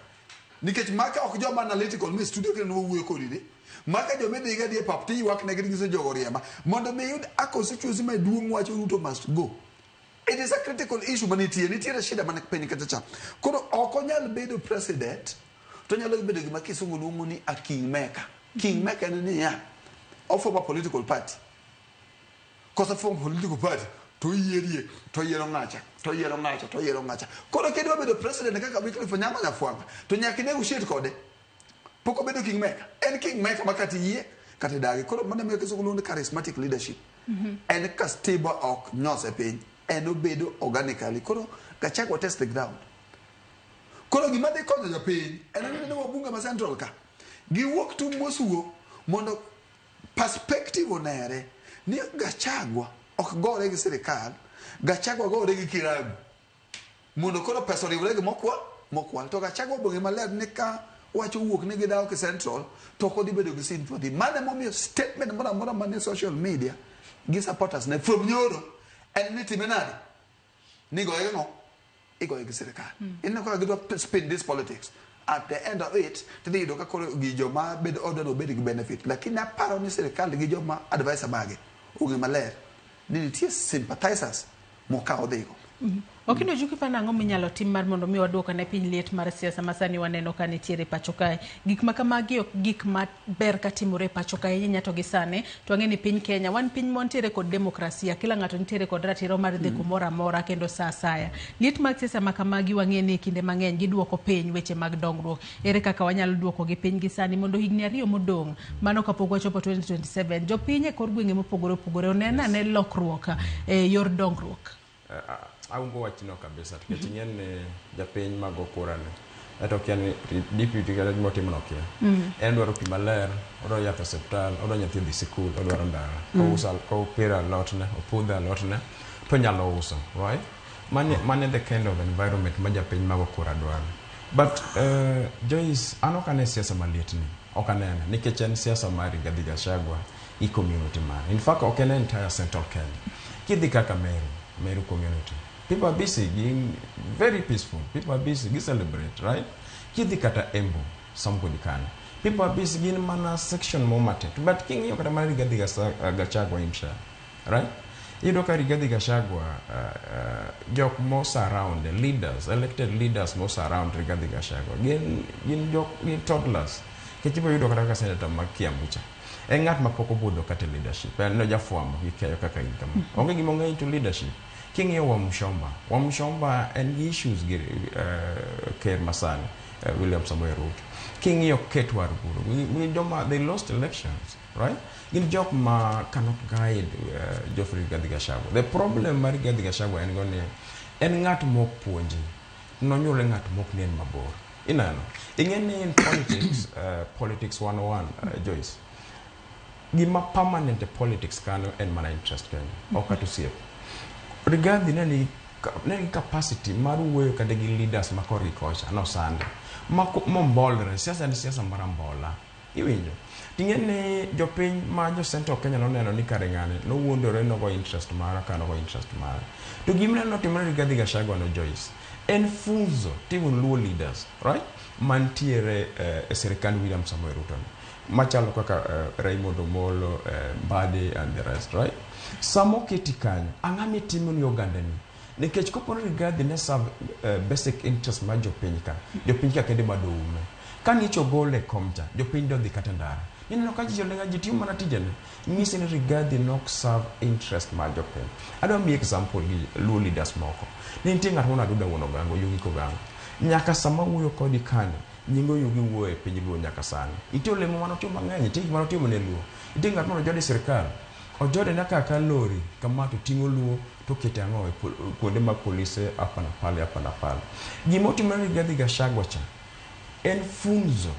nikech maka ok joma analytical me studio ke no wuoyo kodi ni maka jo bede ga die papti wak ne gidi giso jogo riema mondo me yud a constituency ma duong wacho Ruto must go. It is a critical issue manitie ni tiere shida man peny kata kono okonyal bedo president to nyalo bedo gima kisungu luongo ni a kingmaker ni ya of a political party kosa from political party to yiero ngacha kono kedwa bedo president kaka Wycliffe Onyama Nyafuanga to nyaka ne ushit kode poko bedo kingmaker en kingmaker makati yie kati dagi kono mana me kisungu luongo charismatic leadership en ka stable ok nyose piny en obedo organically kono Gachagua test the ground kono gima de konyo jopiny en ni wabunge ma central ka giwuok tu mosuo mondo perspective onere ni Gachagua ok gore gi sirikal Gachagua gore gi kirabu mondo kono pesa riwre gi mokwal to Gachagua bonge maler ni ka wacho wuok ni gidawo ki central to kodi bedo gi sympathy mane momiyo statement mora mane social media gi supporters ne from nyoro en ni timenadi ni goye ngo igoye gi sirikal inne ko gidwa spin this politics at the end of it tidi yudo ka koro gi joma bedo order bedo gi benefit lakini aparo ni sirikal gi joma advisor bage ugi maler ni nitie sympathizers mokawo dhigo okino juki pa nango minyalo tim mar mondo mi waduoka ne piny liet mar siasa masani waneno ka nitiere pacho kae gik makamagi ok gik ma ber ka timore pacho kae nyato gi sane to ang'eni piny Kenya wan piny montiere kod demokrasia kila ng'ato nitiere kod ratiro mar dhi kumoro amora kendo sa saya liet mag siasa makamagi wang'eni kinde mang'eny giduoko piny weche mag dongruok ere kaka wanyalo duoko gi piny gi sani mondo higni 2 modong' mano kapok wachopo 2027 jopiny e kor gwenge mopogore opogore onena ne lokruok yor dongruok aungo wachino kabisa tukech ing'en japiny mag okurane eto kiani deputy kala gimo timno kia en dwaro pi maler odwaro yath osiptal odwaro nyathi dhi sikul odwaro ndara ko pira lotne opudha lotne to nyalo uso right mane the kind of environment ma japiny mag okura dwaro but Joyce anokane siasa malietni okanene nikech en siasa mar Rigathi Gachagua i community man in fact okene entire central Kenya kidhi kaka Meru community people are busy being very peaceful. People are busy to celebrate, right? Kidi kata Embu, somebody can. People are busy in mana section more matter. But King Yokata Rigathi Gachagua himself, right? Iyudo ka Rigathi Gachagua jok mo surround the leaders, elected leaders mo surround Rigathi Gachagua gin toddlers. Kechipo yudo kata ka senator mag Kiambu cha. En ng'at ma pok obudho kata leadership. En no jafwambo gi keyo kaka in kama. Onge gima ng'eny to leadership. King'iyo Wamshomba en gi issues gi Ker Masani, William Samoei Ruto. King'iyo Kate Waruguru, they lost elections, right? Gin jok ma cannot guide Geoffrey Rigathi Gachagua. The problem mar Rigathi Gachagua en goni en ng'at mok puonji. Nonyuole ng'at mok nen mabor. Inano. Ing'eni in politics, politics 101, Joyce. Gima permanent politics kano en mana interest Kenya. Oka to see. Rigathi neni capacity mar wuoyo kata gi leaders ma korgi kocha no sande. Mombolre, siasa ni siasa marambola. Iwinjo. Ting'eni jopiny ma jo Central Kenya noneno ni kare ng'ane no wuondore no go interest mara kano go interest mara. To gimne no timore Rigathi Gachagua no Joyce. En funzo timu luo leaders, right? Mantiere e serikali William Samoei Ruto. Machalo kaka Raymond Omolo, Mbadi and the rest, right? Samo keti kanyo, ang'ami timu ni Uganda ni. Nikech koponi Rigathi ne serve basic interest ma jopiny ka kende bado ume. Kanicho gole komcha, jopiny do dhi kata ndara. Nino ka jilenga jitimu mana tijene. Ng'isi ni Rigathi nok serve interest ma jopiny. Adwa mi example gi luo leaders moko. Nitie ng'at mona duda wono gango yugi ko gango. Nyaka sama wuoyo kodi kane, nyingo yugi wuoyo e piny luo nyaka sani. Ite olemo mano timo mang'eny, ite mano timo ne luo. Ite ng'at mano jode sirkal. Ojode naka ka lori kama to tingo luo to kete ang'o e kuonde mag polise apana pale. Gima otimore Rigathi Gachagua cha en funzo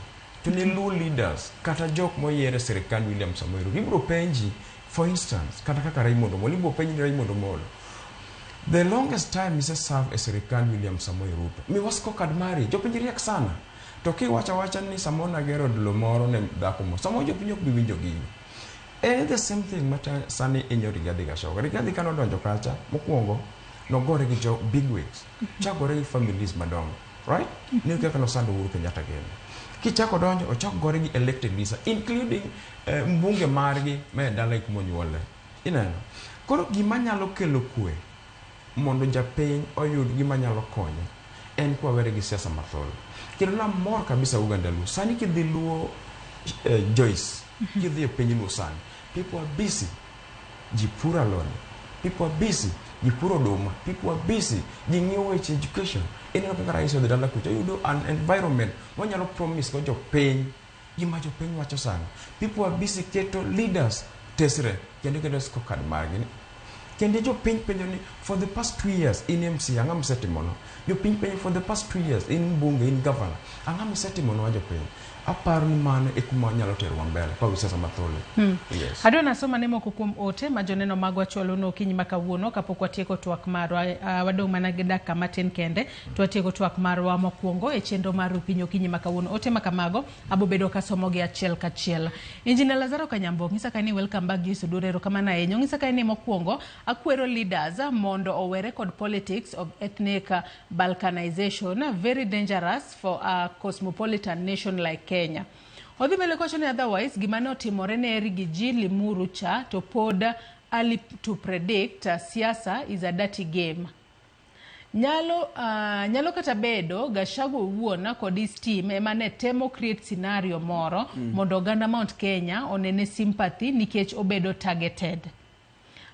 to ne luo leaders kata jok moyiere sirkal William Samoei Ruto. Ibro penji, for instance, kata kaka Raymond Omolo, ibro penji Raymond Omolo. The longest time is serve as Sirikal William Samoei Ruto. Mi wasko kadmari, jopiny riek sana. To ki wacha ni samona gero dlo moro ne dhako mo. Samo jopiny ok bi winjo gini. And the same thing mata sani inyo Rigathi Gachagua. Rigathi kano donjo kacha, mokwongo, no gore gi jo big wigs. Chakore gi families madongo, right? Ni kaka no sando Uhuru Kenyatta gene. Kichako donjo, ochako gore gi elected leaders, including mbunge margi me dala kumonyuole. Ineno. Koro gima nyalo kelo kwe mondo japiny oyud gima nyalo konyo en kwa were gi siasa mathol. Kendo na mor kabisa Uganda luo. Sani kidhi luo Joyce, kidhi e piny luo sani. People are busy. Jipura loni. People are busy. Jipuro doma. People are busy. Jing'iyo weche education. Ineno kaka rais odhi dala kucha. Yudo an environment wanyalo promise ko jopiny gima jopiny wacho sani. People are busy keto leaders tesre. Kendo sko kad margi. Kende jo piny penyo ni for the past 2 years in MC angam setimono. Jo piny penyo for the past 2 years in bunge in governor angam setimono wa jo piny. Aparo ni mano e kuma nyalo terwa mbele kwa siasa mathole. Yes. Adwa nasoma nemo kukum ote majoneno magwa cholo no kinyi makawuono kapok watieko twak marwa wadong mana gi dakika matin kende to watieko twak marwa mokwongo e chenro mar pinyo kinyi makawuono ote makamago abobedo kasomo gi achiel kachiel. Engineer Lazaro Kanyambo ngisa kani welcome back Joyce Odure kama na enyo ngisa kani mokwongo akwero leaders mondo owere kod politics of ethnic balkanization very dangerous for a cosmopolitan nation like Kenya. Odhi mele kocho ni otherwise gimane otimore ne Rigiji Limuru cha to pod early to predict siasa is a dirty game. Nyalo kata bedo Gachagua wuona kod his team emane temo create scenario moro mondo Uganda Mount Kenya onene sympathy nikech obedo targeted.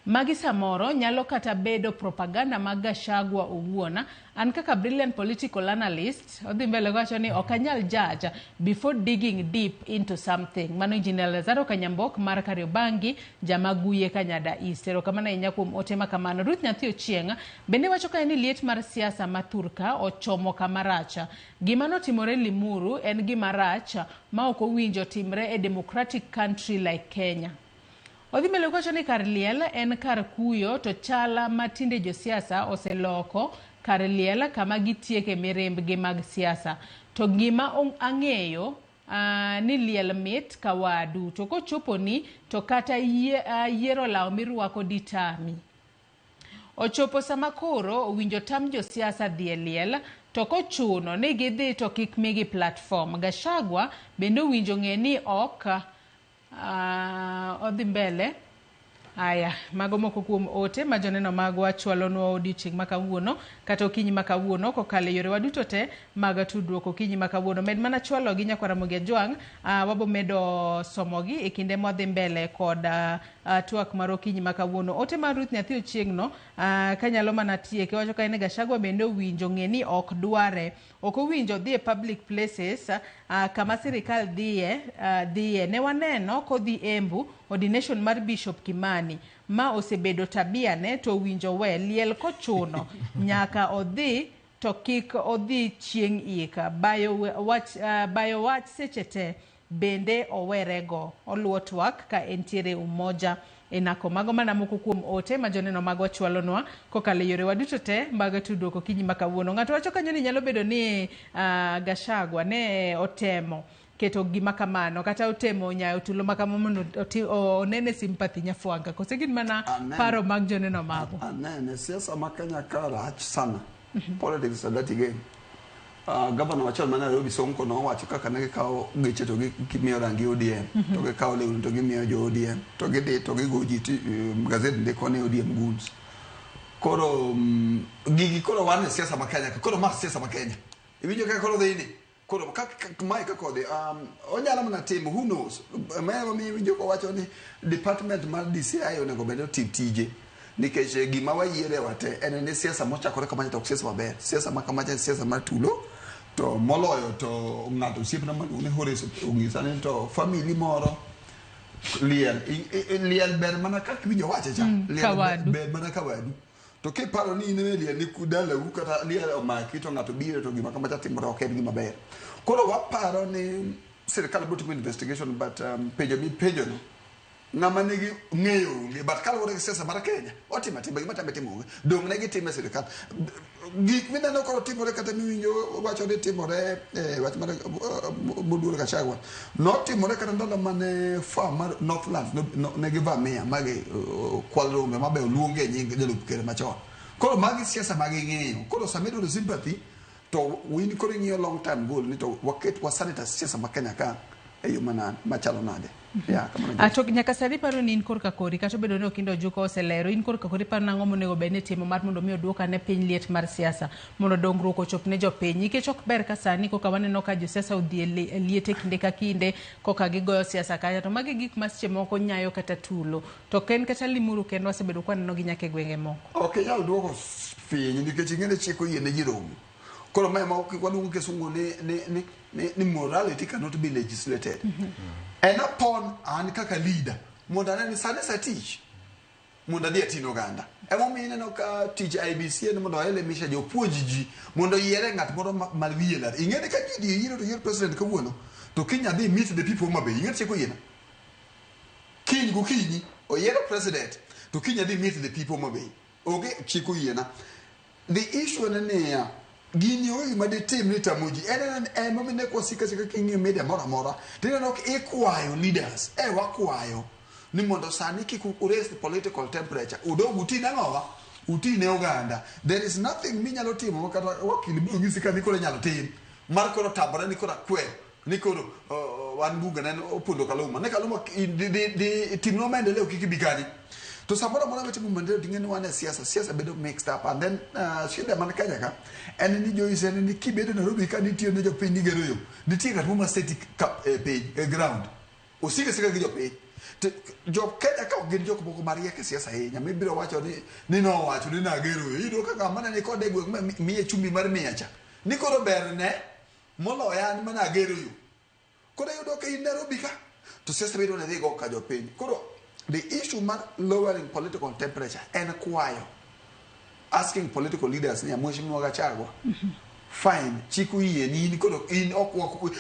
Magi samoro nyalo kata bedo propaganda mag Gachagua owuona. An kaka brilliant political analyst odhi mbele wacho ni okanyal judge before digging deep into something. Mano Engineer Lazaro Kanyambok mar Kariobangi jamaguye Kanyada East. Erokamano ahinya kuom ote makamano. Ruth Nyathi Ochieng bende wacho ka ni liet mar siasa mathurka ochomo kamaracha. Gima notimore Limuru en gima rach ma ok owinjo timre e democratic country like Kenya. Odhi mele kwacho ni kar liel en kar kuyo to chala matinde jo siasa oseloko kar liel kama gitieke mirembgi mag siasa. To gima ang'eyo ni liel mit kawadu to kochopo ni to kata yiero law mirwako ditami. Ochopo sama koro owinjo tam jo siasa dhi liel to kochuno ni gidhi to kik migi platform. Gachagua bende owinjo ng'e ni ok odhi mbele Aya, mago moko kuom ote ma joneno magwa chwalonwa odiochieng' ma kawuono kata okinyi ma kawuono kokale yore waduto te mag tudruok okinyi ma kawuono. Med mana chwalo gi Nyakwara Mugia Jwang', wabo medo somogi e kinde mwadhi mbele kod twak mar okinyi ma kawuono. Ote mar Ruth Nyathi Ochieng' no kanyalo mana tieke, wacho ka en Gachagua bende owinjo ng'e ni ok dware, ok owinjo dhi e public places kama sirikal dhiye. Ne waneno kodhi Embu ordination mar Bishop Kimani ma osebedo tabia ne, to winjo we liel kochuno nyaka odhi to kik odhi chieng' ika bayo wach seche te bende owerego, oluwo twak ka entiere umoja enako. Mago mana moko kuom ote ma joneno magwa chwalonwa kokale yore waduto te mag tudruok okinyi ma kawuono. Ng'ato wacho kanyo ni nyalo bedo ni Gachagua ne otemo keto gima kamano kata otemo nyayo tulo makamo mondo onene sympathy Nyafwanga. Kose gin mana paro mag joneno mago. Anene siasa ma Kenya ka rach sana. Politics are dirty game. Governor wachon mana Nairobi Sonko no wacho kaka ne gikawo geche to gimiyo rangi ODM, to gikawo lewni to gimiyo jo ODM, to gidhi to gigoji gazet ndiko ne ODM goons. Koro gigi koro wane siasa ma Kenya, koro ma siasa ma Kenya. Iwinjo kaka koro dhini. Koro kaka mai kako de onyalo mana timo, who knows. Mema mi winjo ko wacho ni department mar DCI onego bedo tije. Nikech gima wayiere wate en ni siasa mochakore kama to siasa maber. Siasa ma kama siasa mar tulo to moloyo to ng'ato osiepna maduong' ne Horace ong'isa ni to family moro liel ber mana kaka winjo wache cha. Liel ber mana kawadu. To ke paro ni ne liel ni kudala u kata liel omaki to ng'ato biro to gima kama timore ok en gima ber. Koro waparo ni sirikal biro timo investigation but pejo no ng'ama nigi ng'eyo nge but kaluwore gi siasa mar Kenya otimo timbe gima tambe timo dong ne gitime sirikal gik mineno koro timore kata miwinjo wacho ni timore wach mar Budur Gachagua no timore kata ndalo mane farm mar Northlands ne givamia magi kwal rombe mabe oluonge nying jalup ker machon. Koro magi siasa magi ng'eyo, koro samedo the sympathy to win koro ng'iyo long time goal ni to waket wasanita siasa ma Kenya ka eyo manan machalo nade. Yeah, atok nyaka sari paro ni in korka kori kata bedo ni okindo juko oselero in korka kori par nang'o monego bene timo mar mondo mi oduoka ne piny liet mar siasa mondo dongruok ochop ne jopiny nikech ok ber ka sani koka waneno ka jo siasa odhi liete kinde ka kinde koka gigoyo siasa kaya to magi gik masche moko nyayo kata tulo to ken kata Limuru kendo wasebedo kwaneno gi nyaka gwenge moko. Okay, nyalo duoko finy nikech ing'ene chiko yie ne jiromo. Koro mema waluongo kisungu ni morality cannot be legislated. And upon an kaka leader, mondo aneni sane teach, mondo adhi atino ganda. Emo mineno ka teach IBC en mondo elemisha jopuonji ji, mondo yiere ng'at moro malwiye lar. Ing'eni ka ji yiero to yiero president kawuono, to Kenya dhi meet the people mabe. Ing'eni chiko yiena. Kiny gokinyi, oyiero president, to Kenya dhi meet the people mabe. Okay, chiko yiena. The issue en gini oyi ma de tim ni tamuji en mamine kwa sika kingi media mora tena nok ikwayo leaders wakwayo ni mondo sani kiku raise the political temperature udogu uti nangowa uti ne oganda. There is nothing minyalo timo kata wakili biro ngisi ka nikole nyalo tim mar koro tabore nikora kwe nikoro wan buga nen opondo kaluma ne kaluma di timno maendeleo kikibikani to samora mwana wetu mumandeo dingeni wane siasa bedo mixed up and then shida man Kenya ka en ni Joyce en ni kibedo Nairobi ka nitiyo ne jopiny nigero yo nitie ng'at moma static page ground osike sika gi jopiny jo Kenya ka ogin jok moko marieke siasa hinya mibiro wacho ni no wacho ni nagero yo ido kaka mana ni kode gweng miye chumbi mar miacha ni koro berne moloya ni mana agero yo koro yudo ka in Nairobi ka to siasa bedo na dhigo ka jopiny. Koro the issue man lowering political temperature and kwayo asking political leaders ni Mheshimiwa Gachagua fine chiku yie ni nikoro in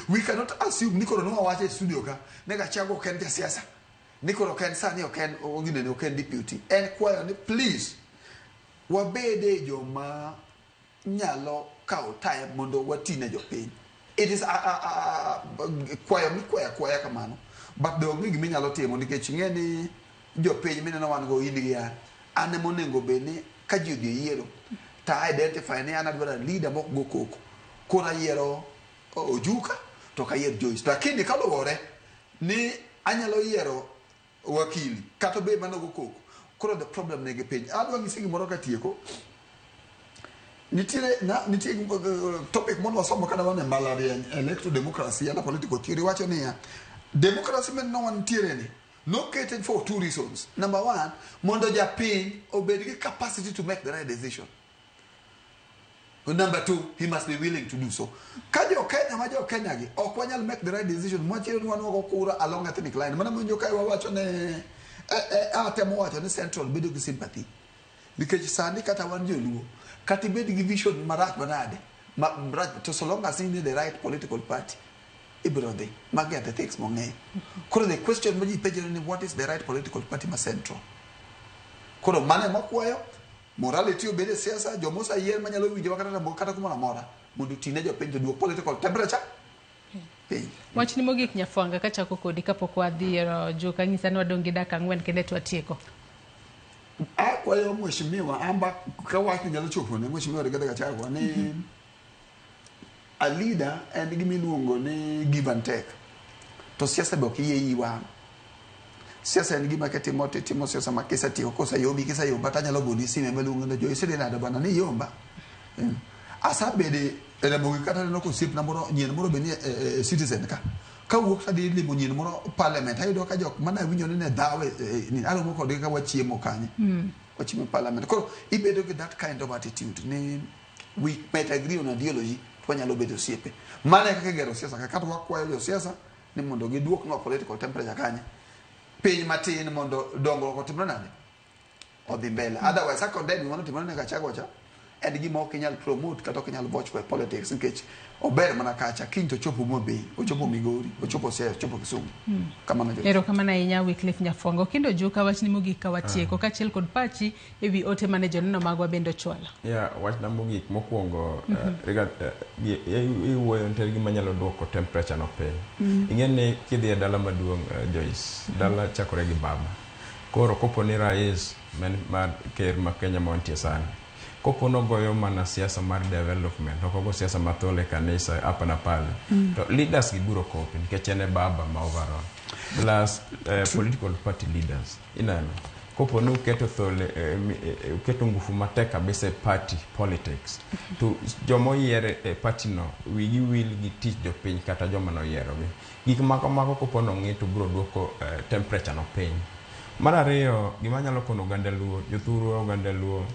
we cannot assume nikoro no wache studio ka ne Gachagua ken ja siasa nikoro ken sani oken ogine ne oken deputy and kwayo ni please wabede joma nyalo kawo time mondo watine jopiny. It is kwayo kamano. But the only thing I tell you is that you pay me no one go in here. And the money go bene, kaju di yero. Ta identify ne another leader mo go cook. Kora yero ojuka to ka yer Joyce. Lakini kalo wore ni anyalo yero wakili. Kato be mano go cook. koro the problem nigi piny adwa ng'isi gimoro katieko nitie topic mondo wasomo kada wane mbalariany electoral democracy and political theory wacho niya democracy men no one tiere ni located for two reasons. Number one, mondo japiny obed gi capacity to make the right decision. Number two, he must be willing to do so. Kajo Kenya majo Kenya gi ok wanyal make the right decision mwachiro ni wanu kura along ethnic line. Mana mwenjo kai wawacho ne atemo wacho ne central bedo gi sympathy. Because sani kata wan joluo kati bed gi vision marach banade. To so long as you need the right political party. Ibrode, magate things monge. Koro the question maji pejere ni what is the right political party ma central. Koro mane makwayo morality obede siasa jomosa yer manyalo winjo wakata kata kuma mora mundu teenager penjo duo political temperature. Wach ni mogik nyafwanga kachako kodi kapok wadhi jo kang'isa ni wadongi dakika 4 kende twatieko. Kwayo mheshimiwa amba kawach nyalo chopo ne mheshimiwa Rigathi Gachagua ni a leader and gimi luongo ni give and take. To siasa be okiye yiwa. Siasa en gima ketimo siasa makisa tiyo kosa yombi kisa yomba tanyalo goni sime maluongo na Joyce de nada bana ni yomba. Asa bede ele mo kata no ko sip na moro nyen moro be ni citizen ka. Ka wuok sadi ni mo nyen moro parliament ayo ka jok mana winyo ne dawe ni alo mo ko de ka wachiemo kanye. Wachiemo parliament. Ko ibedo with that kind of attitude ni we might agree on ideology twanyalo bedo siepe. Mane kaka gero siasa ka kata wakwayo siasa ni mondo giduok no political temperature kanye. Piny matin mondo dongruok otimre nade odhi mbele otherwise akondem mondo timre Gachagua cha en gima ok inyal promote kata ok inyal watch for politics nikech ober mana kacha kinto chopo Mombei ochopo Migori ochopo Siaya ochopo Kisumu kamano ero kamana inya Wycliffe Nyafwanga kendo joka wach ni mogik ka watieko kachiel kod pachi ewi ote mane joneno magwa bendo chwala wach na mogik mokwongo iwuoyo nter gima nyalo duoko temperature no piny ing'eni kidhi e dala maduong' Joyce dala chakore gi baba koro kopo ni rais mar ker ma Kenya montie sani kopo no goyo mana siasa mar development okogo siasa mathole kanisa hapa na pale to leaders giburo kopi nikech ene baba ma overall plus political party leaders inano kopo no uketo thole uketo ngufu matek kabisa party politics to jomo yiere party no wigi will gi tich jopiny kata joma no yiero gi gik mako kopo no ng'ito biro duoko temperature no piny mar ariyo gima nyalo kono oganda luo jothuru oganda luo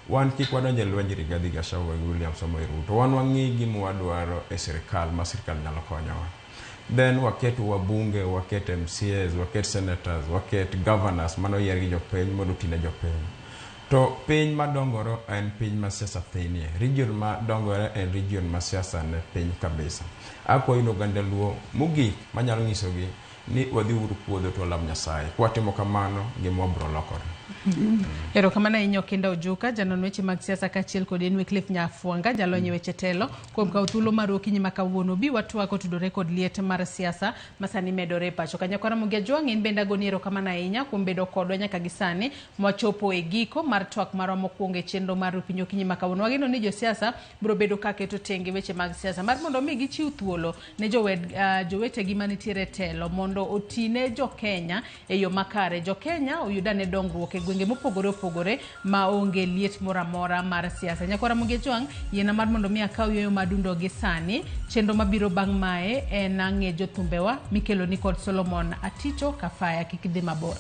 wan kik wadonje lwenj Rigathi Gachagua gi William Samoei Ruto wan wang'i gima wadwaro e sirikal ma sirikal nyalo konyowa then waket wabunge waket MCAs waket senators waket governors mano yier gi jopiny mondo tine jopiny to piny madongoro en piny ma siasa thinie region ma dongore en region ma siasa ne piny kabisa akwayo oganda luo mogik manyalo nyisogi ni wadhi uru puodho to lam Nyasaye kwatimo kamano gima wabro lokore ero kamana inyo kenda ojuka janon weche mag siasa kachiel kod Wycliffe Nyafwanga jalonye weche telo kuom kawo thuolo mar okinyi ma kawuono bi watwako tudore kod liet mar siasa masani medore pacho kanyakora mugia jwang' in benda goniero kamana inya kuom bedo kodwa nyaka gisani mwachopo e giko mar twak maro mokwongo e chenro mar pinyo okinyi ma kawuono wageno ni jo siasa biro bedo kaketo tenge weche mag siasa mar mondo mi gichiw thuolo ne jowete gi manitiere telo mondo otine jo Kenya e yo makare jo Kenya oyudane dongruok e gwenge mopogore opogore ma onge liet moramora mar siasa nyakora mugia jwang' yena mar mondo mi akaw yoyo madundo gi sani chenro mabiro bang' mae en ang'e jothumbewa mikelo ni kod Solomon Aticho Kafaya kikidhi mabor.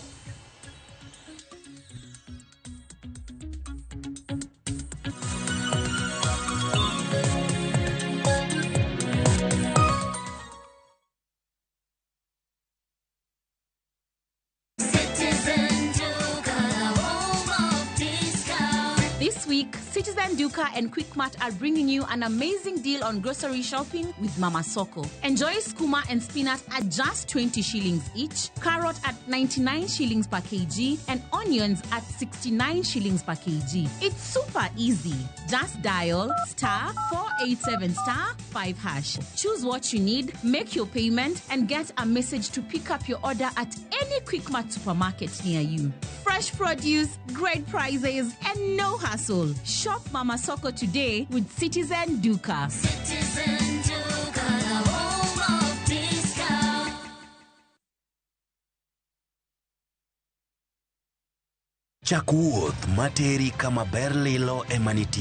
This week, Citizen Duka and Quickmart are bringing you an amazing deal on grocery shopping with Mama Soko. Enjoy skuma and spinach at just 20 shillings each, carrot at 99 shillings per kg, and onions at 69 shillings per kg. It's super easy. Just dial *487*5#. Choose what you need, make your payment, and get a message to pick up your order at any Quickmart supermarket near you. Fresh produce, great prices, and no hassle. Shop Mama Soko today with Citizen Duka. Citizen Duka, home of discount. chak wuoth materi kama ber lilo ema nitie.